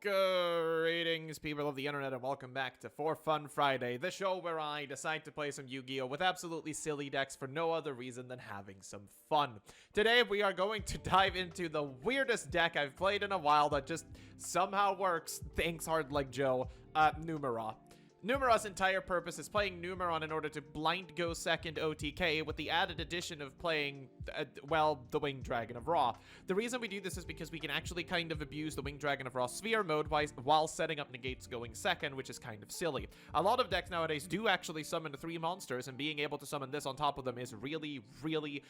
Greetings, people of the internet, and welcome back to For Fun Friday, the show where I decide to play some Yu-Gi-Oh! With absolutely silly decks for no other reason than having some fun. Today, we are going to dive into the weirdest deck I've played in a while that just somehow works, thanks Hard Like Joe, NUME-RA. NUME-RA's entire purpose is playing NUME-RA in order to blind go second OTK with the added addition of playing, well, the Winged Dragon of Ra. The reason we do this is because we can actually kind of abuse the Winged Dragon of Ra sphere mode while setting up negates going second, which is kind of silly. A lot of decks nowadays do actually summon 3 monsters, and being able to summon this on top of them is really, really,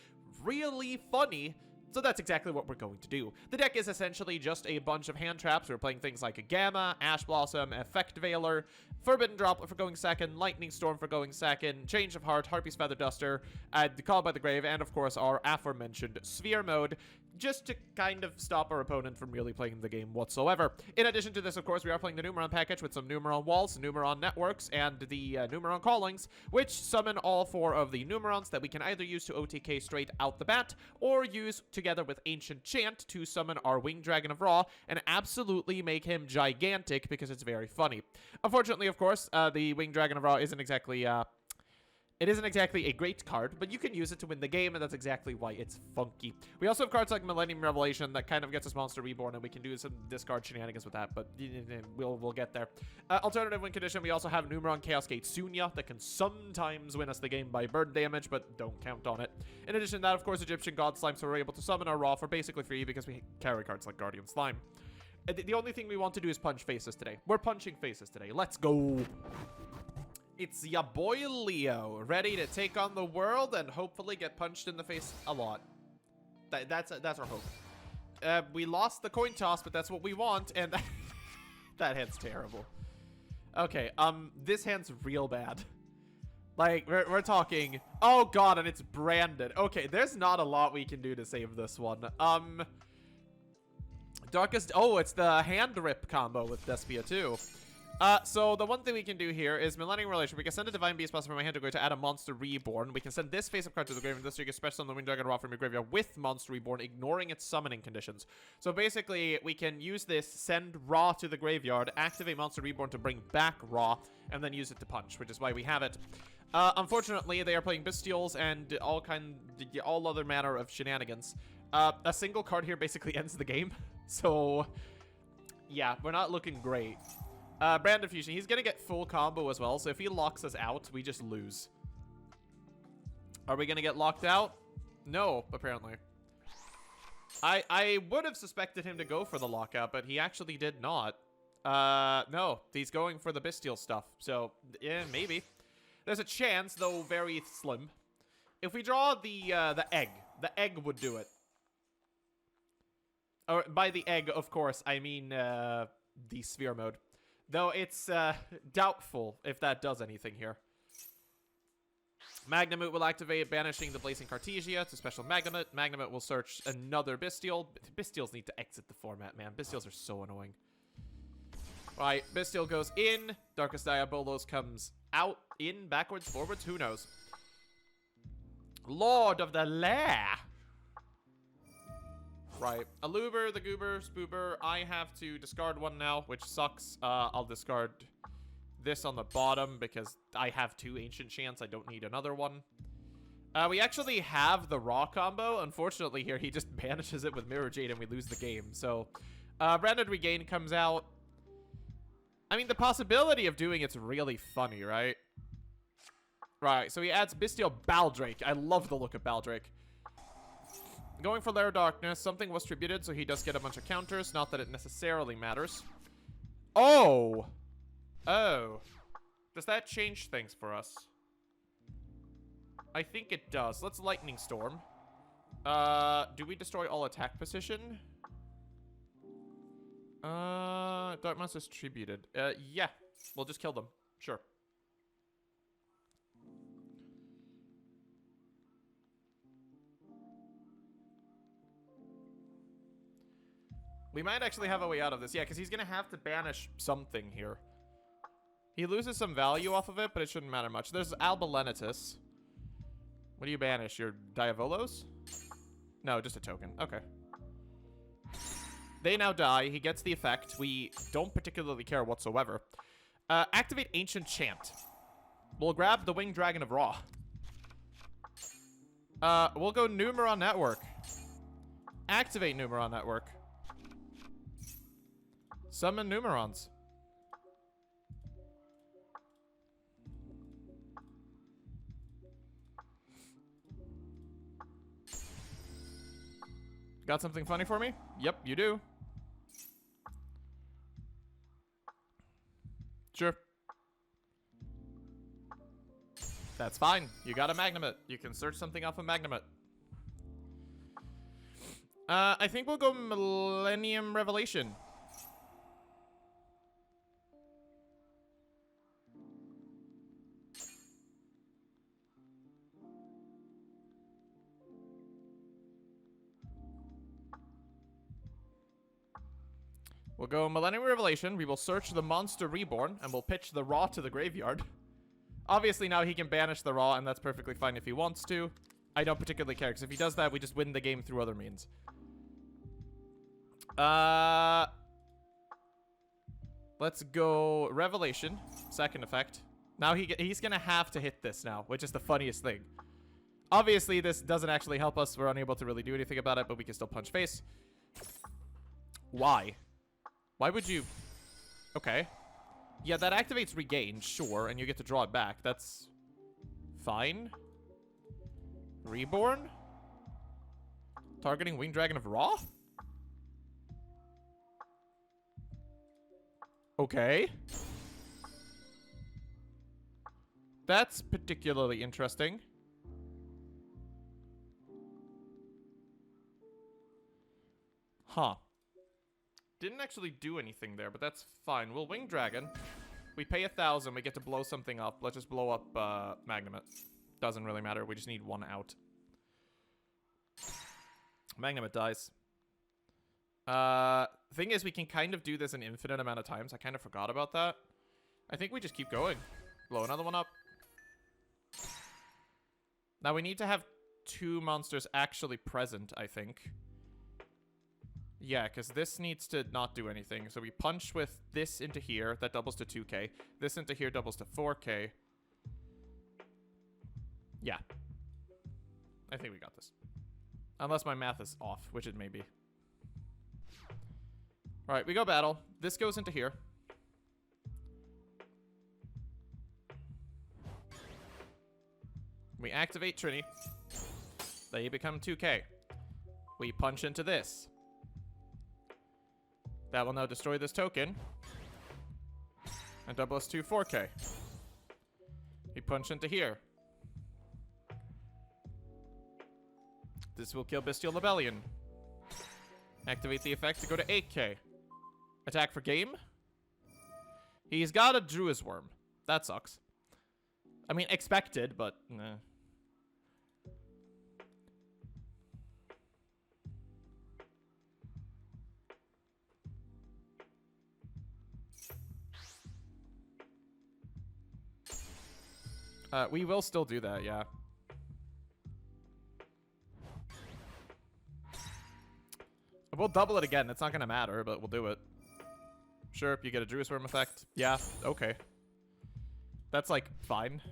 really funny. So that's exactly what we're going to do. The deck is essentially just a bunch of hand traps. We're playing things like a Gamma, Ash Blossom, Effect Veiler, Forbidden Droplet for going second, Lightning Storm for going second, Change of Heart, Harpy's Feather Duster, Call by the Grave, and of course our aforementioned Sphere mode, just to kind of stop our opponent from really playing the game whatsoever. In addition to this, of course, we are playing the NUME-RA package with some NUME-RA walls, NUME-RA networks, and the NUME-RA callings, which summon all 4 of the NUME-RAs that we can either use to OTK straight out the bat, or use together with Ancient Chant to summon our Winged Dragon of Ra, and absolutely make him gigantic because it's very funny. Unfortunately, of course, the Winged Dragon of Ra isn't exactly, it isn't exactly a great card, but you can use it to win the game, and that's exactly why it's funky. We also have cards like Millennium Revelation that kind of gets us Monster Reborn, and we can do some discard shenanigans with that, but we'll get there. Alternative win condition, we also have NUME-RA and Chaos Gate Sunya that can sometimes win us the game by burn damage, but don't count on it. In addition to that, of course, Egyptian God Slime, so we're able to summon our Ra for basically free because we carry cards like Guardian Slime. The only thing we want to do is punch faces today. We're punching faces today. Let's go! It's ya boy Leo, ready to take on the world and hopefully get punched in the face a lot. That's our hope. We lost the coin toss, but that's what we want, and that hand's terrible. Okay, this hand's real bad. Like, we're talking, oh god, and it's branded. Okay, there's not a lot we can do to save this one. Darkest, oh, it's the hand rip combo with Despia too. So the one thing we can do here is Millennium Relation. We can send a Divine Beast Blossom from my hand to go to add a Monster Reborn. We can send this face-up card to the graveyard. This so you can special summon the Winged Dragon Ra from your graveyard with Monster Reborn, ignoring its summoning conditions. So basically, we can use this, send Ra to the graveyard, activate Monster Reborn to bring back Ra, and then use it to punch, which is why we have it. Unfortunately, they are playing Bestials and all other manner of shenanigans. A single card here basically ends the game. So, yeah, we're not looking great. Brand Fusion, he's gonna get full combo as well, so if he locks us out, we just lose. Are we gonna get locked out? No, apparently. I would have suspected him to go for the lockout, but he actually did not. No, he's going for the Bestial stuff, so, yeah, maybe. There's a chance, though very slim. If we draw the egg would do it. Or, by the egg, of course, I mean, the sphere mode. Though it's doubtful if that does anything here. Magnamut will activate, banishing the Blazing Cartesia to special Magnamut. Magnamut will search another Bestial. Bestials need to exit the format, man. Bestials are so annoying. Alright, Bestial goes in. Darkest Diabolos comes out, in, backwards, forwards, who knows. Lord of the Lair! Right. Aluber, the Goober, Spoober. I have to discard one now, which sucks. I'll discard this on the bottom because I have 2 Ancient Chants. I don't need another one. We actually have the Raw combo. Unfortunately here, he just banishes it with Mirror Jade and we lose the game. So, Branded Regain comes out. I mean, the possibility of doing it's really funny, right? Right, so he adds Bestial Baldrake. I love the look of Baldrake. Going for Lair Darkness, something was tributed, so he does get a bunch of counters. Not that it necessarily matters. Oh! Oh. Does that change things for us? I think it does. Let's Lightning Storm. Do we destroy all attack position? Dark Monster's tributed. Yeah. We'll just kill them. Sure. We might actually have a way out of this. Yeah, because he's going to have to banish something here. He loses some value off of it, but it shouldn't matter much. There's Albalenitus. What do you banish? Your Diavolos? No, just a token. Okay. They now die. He gets the effect. We don't particularly care whatsoever. Activate Ancient Chant. We'll grab the Winged Dragon of Ra. We'll go NUME-RA Network. Activate NUME-RA Network. Summon Numerons. Got something funny for me? Yep, you do. Sure. That's fine. You got a Magnumit. You can search something off a Magnumit. I think we'll go Millennium Revelation. We'll go Millennium Revelation. We will search the Monster Reborn, and we'll pitch the Ra to the graveyard. Obviously, now he can banish the Ra, and that's perfectly fine if he wants to. I don't particularly care, because if he does that, we just win the game through other means. Let's go Revelation. Second effect. Now he's going to have to hit this now, which is the funniest thing. Obviously, this doesn't actually help us. We're unable to really do anything about it, but we can still punch face. Why? Why would you... Okay. Yeah, that activates Regain, sure, and you get to draw it back. That's fine. Reborn? Targeting Winged Dragon of Ra? Okay. That's particularly interesting. Huh. Didn't actually do anything there, but that's fine. We'll Winged Dragon. We pay 1,000. We get to blow something up. Let's just blow up Magnumit. Doesn't really matter. We just need one out. Magnumit dies. Thing is, we can kind of do this an infinite amount of times. I kind of forgot about that. I think we just keep going. Blow another one up. Now we need to have 2 monsters actually present, I think. Yeah, because this needs to not do anything. So we punch with this into here. That doubles to 2k. This into here doubles to 4k. Yeah. I think we got this. Unless my math is off, which it may be. Alright, we go battle. This goes into here. We activate Trini. They become 2k. We punch into this. That will now destroy this token. And double us to 4k. We punch into here. This will kill Bestial Rebellion. Activate the effect to go to 8k. Attack for game. He's got a Druid's Worm. That sucks. I mean, expected, but nah. We will still do that, yeah. We'll double it again. It's not going to matter, but we'll do it. Sure, you get a Druid's Worm effect. Yeah, okay. That's, like, fine.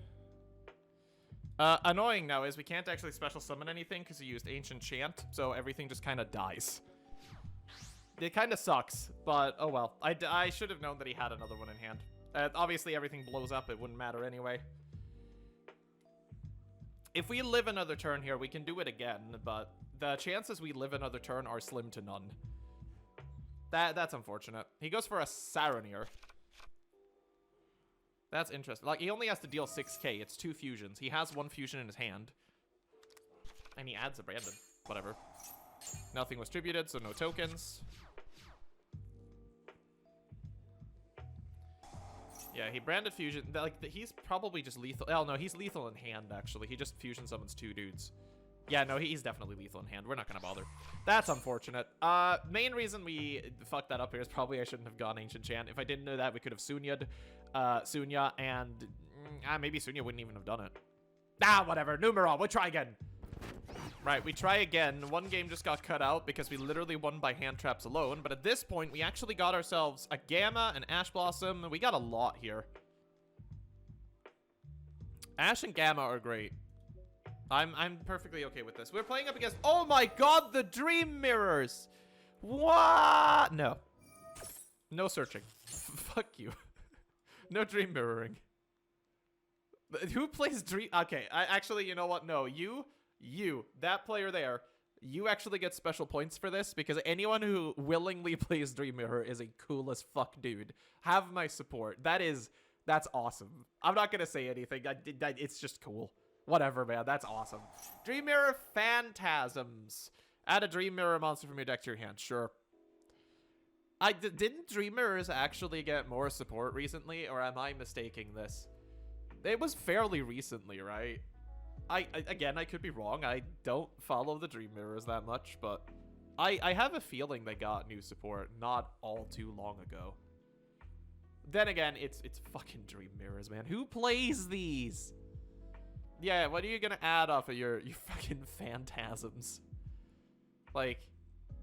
Annoying now is we can't actually special summon anything because he used Ancient Chant, so everything just kind of dies. It kind of sucks, but oh well. I should have known that he had another one in hand. Obviously, everything blows up. It wouldn't matter anyway. If we live another turn here, we can do it again, but the chances we live another turn are slim to none. That's unfortunate. He goes for a Saronir. That's interesting. Like, he only has to deal 6k. It's 2 fusions. He has 1 fusion in his hand. And he adds a Brandon. Whatever. Nothing was tributed, so no tokens. Yeah, he branded fusion. Like, he's probably just lethal. Oh, no, he's lethal in hand, actually. He just fusion summons 2 dudes. Yeah, no, he's definitely lethal in hand. We're not going to bother. That's unfortunate. Main reason we fucked that up here is probably I shouldn't have gone Ancient Chant. If I didn't know that, we could have Sunya'd Sunya, and maybe Sunya wouldn't even have done it. Ah, whatever. NUME-RA, we'll try again. Right, we try again. One game just got cut out because we literally won by hand traps alone. But at this point, we actually got ourselves a Gamma, an Ash Blossom. We got a lot here. Ash and Gamma are great. I'm perfectly okay with this. We're playing up against... Oh my god, the Dream Mirrors! What? No. No searching. Fuck you. No dream mirroring. Who plays dream... Okay, actually, you know what? No, you, that player there, you actually get special points for this because anyone who willingly plays Dream Mirror is a cool as fuck dude. Have my support. That's awesome. I'm not gonna say anything. It's just cool. Whatever, man. That's awesome. Dream Mirror Phantasms. Add a Dream Mirror monster from your deck to your hand. Sure. Didn't Dream Mirrors actually get more support recently, or am I mistaking this? It was fairly recently, right? Again, I could be wrong. I don't follow the Dream Mirrors that much, but I have a feeling they got new support not all too long ago. Then again, it's fucking Dream Mirrors, man. Who plays these? Yeah, what are you gonna add off of your fucking Phantasms? Like,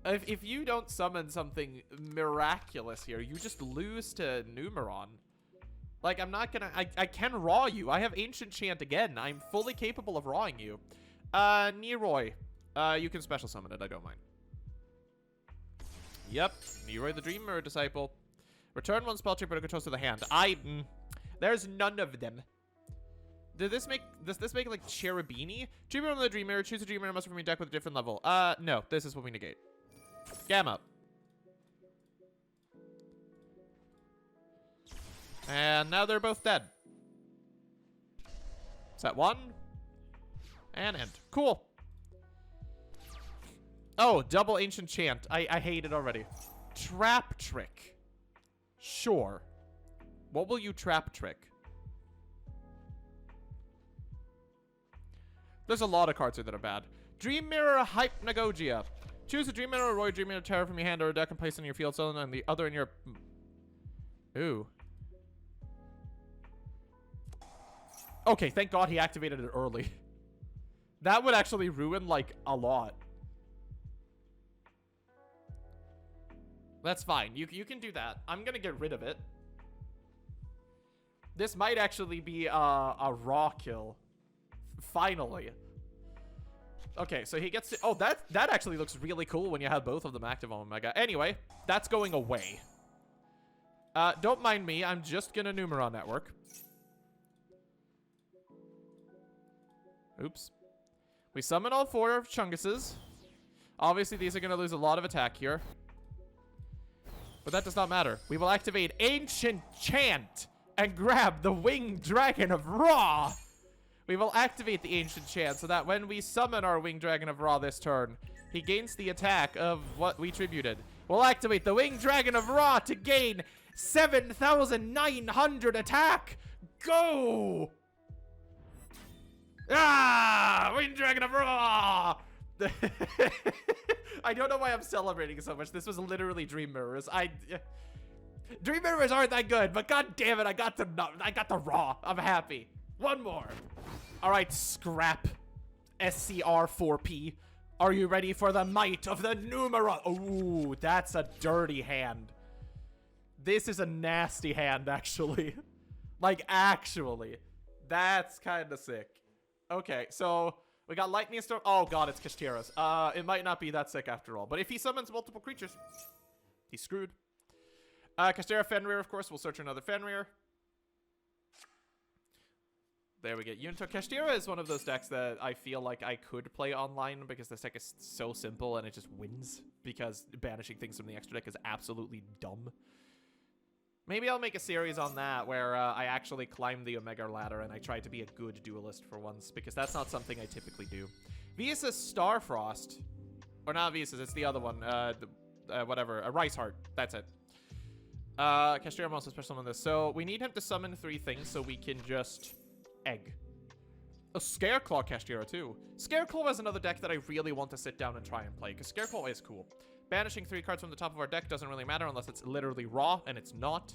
if you don't summon something miraculous here, you just lose to NUME-RA. Like, I'm not gonna... I can raw you. I have Ancient Chant again. I'm fully capable of rawing you. Neroi. You can special summon it. I don't mind. Yep. Neroi the Dream Mirror Disciple. Return one spell check, but it controls to the hand. There's none of them. Does this make like Cherubini? Dream Mirror on the Dream Mirror. Choose a Dream Mirror monster from your deck with a different level. No. This is what we negate. Gamma. And now they're both dead. Set one. And end. Cool. Oh, double Ancient Chant. I hate it already. Trap Trick. Sure. What will you Trap Trick? There's a lot of cards here that are bad. Dream Mirror Hypnagogia. Choose a Dream Mirror, Roy Dream Mirror Terror from your hand or deck and place it in your field zone and the other in your... Ooh. Okay, thank God he activated it early. That would actually ruin, like, a lot. That's fine. You can do that. I'm gonna get rid of it. This might actually be a raw kill. Finally. Okay, so he gets to... Oh, that actually looks really cool when you have both of them active on Omega. Anyway, that's going away. Don't mind me. I'm just gonna NUME-RA network. Oops. We summon all 4 of Chunguses. Obviously, these are gonna lose a lot of attack here. But that does not matter. We will activate Ancient Chant and grab the Winged Dragon of Ra. We will activate the Ancient Chant so that when we summon our Winged Dragon of Ra this turn, he gains the attack of what we tributed. We'll activate the Winged Dragon of Ra to gain 7,900 attack. Go! Ah! Winged Dragon of Ra! I don't know why I'm celebrating so much. This was literally Dream Mirrors. Dream Mirrors aren't that good, but god damn it, I got the Ra. I'm happy. One more. All right, scrap. SCR4P. Are you ready for the might of the NUME-RA? Ooh, that's a dirty hand. This is a nasty hand, actually. Like, actually. That's kind of sick. Okay, so we got Lightning Storm. Oh god, it's Kashtira's. It might not be that sick after all. But if he summons multiple creatures, he's screwed. Kashtira Fenrir, of course. We'll search another Fenrir. There we get Yunto. Kashtira is one of those decks that I feel like I could play online because this deck is so simple and it just wins because banishing things from the extra deck is absolutely dumb. Maybe I'll make a series on that where I actually climb the Omega ladder and I try to be a good duelist for once because that's not something I typically do. Visa's Starfrost. Or not Visa's, it's the other one. Whatever. A Rice Heart. That's it. Kashtira also special summon this. So we need him to summon 3 things so we can just... Egg. A Scareclaw Kashtira too. Scareclaw is another deck that I really want to sit down and try and play because Scareclaw is cool. Banishing 3 cards from the top of our deck doesn't really matter unless it's literally raw, and it's not.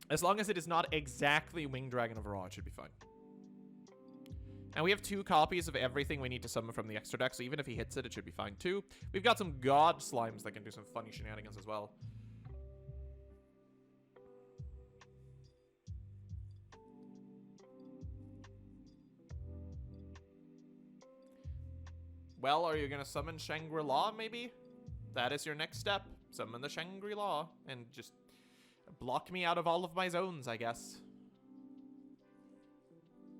As long as it is not exactly Winged Dragon of Ra, it should be fine. And we have 2 copies of everything we need to summon from the extra deck, so even if he hits it, it should be fine too. We've got some god slimes that can do some funny shenanigans as well. Well, are you gonna summon Shangri-La, maybe? That is your next step. Summon the Shangri-La and just block me out of all of my zones, I guess.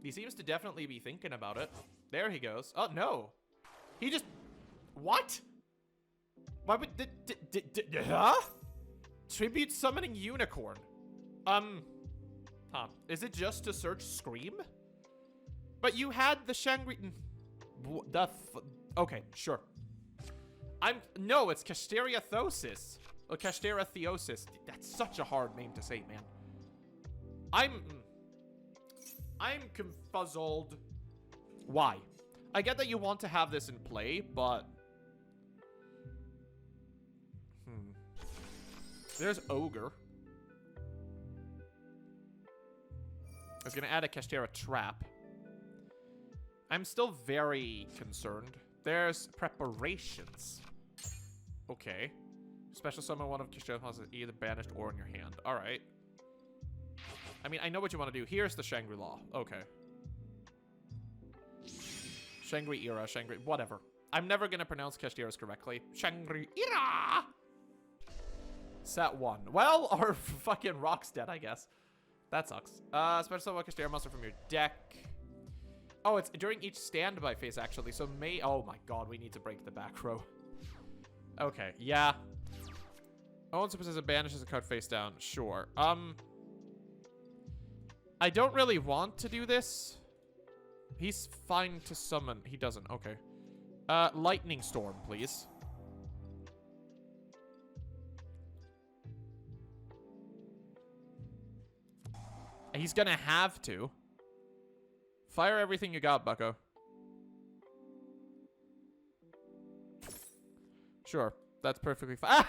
He seems to definitely be thinking about it. There he goes. Oh, no. He just... What? Why would... Huh? Tribute summoning unicorn. Huh. Is it just to search Scream? But you had the Shangri... Okay, sure. No, it's Casteriothosis. Or Casteriothosis. That's such a hard name to say, man. I'm confuzzled. Why? I get that you want to have this in play, but... There's Ogre. I was gonna add a Castera Trap. I'm still very concerned. There's Preparations. Okay. Special summon one of Castera plus either banished or in your hand. Alright. I mean, I know what you want to do. Here's the Shangri-La. Okay. Shangri-Ira, whatever. I'm never going to pronounce Castera's correctly. Shangri-Ira! Set 1. Well, our fucking rock's dead, I guess. That sucks. Special summon one Castera monster from your deck. Oh, it's during each standby phase, actually. So oh my god, we need to break the back row. Okay, yeah. Owns a possessor banishes a card face down. Sure. I don't really want to do this. He's fine to summon. He doesn't. Okay. Lightning Storm, please. He's gonna have to. Fire everything you got, bucko. Sure. That's perfectly fine.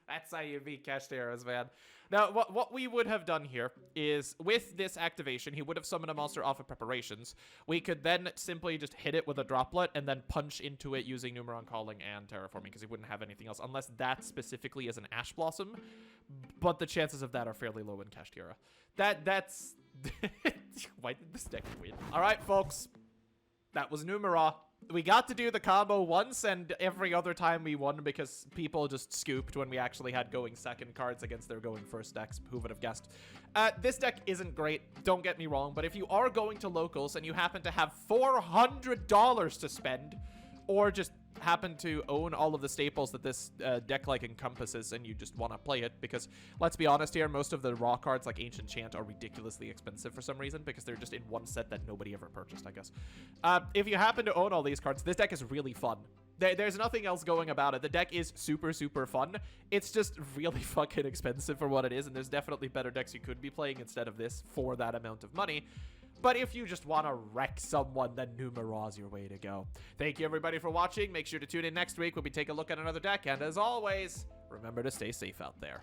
That's how you beat Casteras, man. Now, what we would have done here is, with this activation, he would have summoned a monster off of Preparations. We could then simply just hit it with a droplet and then punch into it using NUME-RA Calling and Terraforming, because he wouldn't have anything else, unless that specifically is an Ash Blossom. But the chances of that are fairly low in Kashtira. That's... Why did this deck win? All right, folks. That was NUME-RA. We got to do the combo once, and every other time we won because people just scooped when we actually had going second cards against their going first decks. Who would have guessed? This deck isn't great, don't get me wrong, but if you are going to locals and you happen to have $400 to spend, or just happen to own all of the staples that this deck like encompasses, and you just want to play it, because let's be honest here, most of the raw cards like Ancient Chant are ridiculously expensive for some reason because they're just in one set that nobody ever purchased, I guess. If you happen to own all these cards, this deck is really fun. There's nothing else going about it. The deck is super, super fun. It's just really fucking expensive for what it is, and there's definitely better decks you could be playing instead of this for that amount of money. But if you just want to wreck someone, then NUME-RA is your way to go. Thank you, everybody, for watching. Make sure to tune in next week when we take a look at another deck. And as always, remember to stay safe out there.